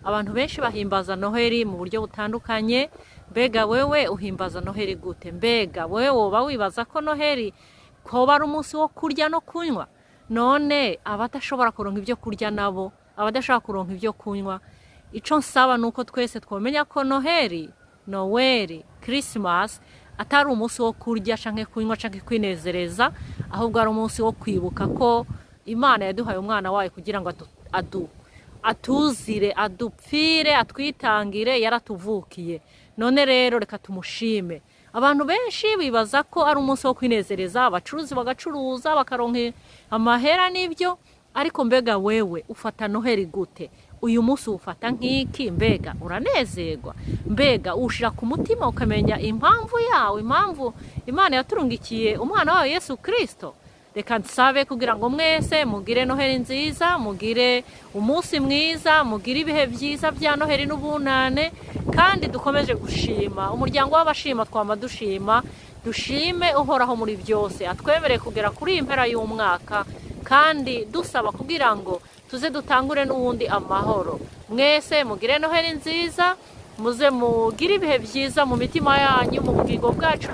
abantu benshi bahimbaza Noheli mu buryo butandukanye. Mbega wewe uhimbaza Noheli gute? Mbega wewe woba wibaza ko Noheli koba ari umunsi wo kurya no kunywa? None abadashobora kuronka ibyo kurya nabo, abadashobora kuronka ibyo kunywa, ico nsaba nuko twese twomenya ko Noel, Christmas atari umunsi wo kurya canke kunywa canke kwinezereza, ahubwo ari umunsi wo kwibuka ko Imana yaduhaye umwana wayo kugira ngo atuzire, adupfire, atwitangire, yaratuvukiye. None rero reka tumushime. Abantu benshi bibaza ko ari umunsi wo kwinezereza, abacuruzi bagacuruza bakaronka amahera n'ibyo, ariko mbega wewe ufata Noheli gute? Uyu munsi ufata nk'iki? Mbega uranezerwa? Mbega ushira ku mutima ukamenya impamvu yawe, impamvu Imana yaturungikiye umwana wayo Yesu Kristo? Reka nsabe kugira ngo mwese mugire Noheli nziza, mugire umusi mwiza, mugire ibihe byiza bya Noheli n'ubunane, kandi dukomeje gushima. Umuryango w'abashima twama dushime uhoraho muri byose, atwemere kugera kuri impera y'umwaka, kandi dusaba kugira ngo tuze dutangure n'ubundi amahoro. Mwese mugire Noheli nziza, muze mugire ibihe byiza mu mitima yanyu, mu bugingo bwacu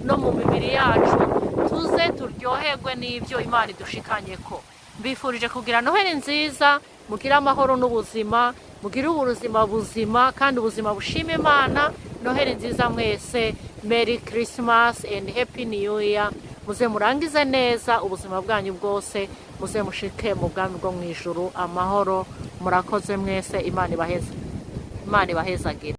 no mu mibiri yacu, tuze turyoherwe n'ibyo Imana idushikanye ko. Mbifurije kugira Noheli nziza, mugire amahoro n'ubuzima, mugire ubuzima buzima kandi ubuzima bushima Imana. Noheli nziza mwese, Merry Christmas and Happy New Year. Muze murangize neza ubuzima bwanyu bwose, muze mushike mu bwami bwo mu ijuru amahoro. Murakoze mwese, Imana ibahezagire.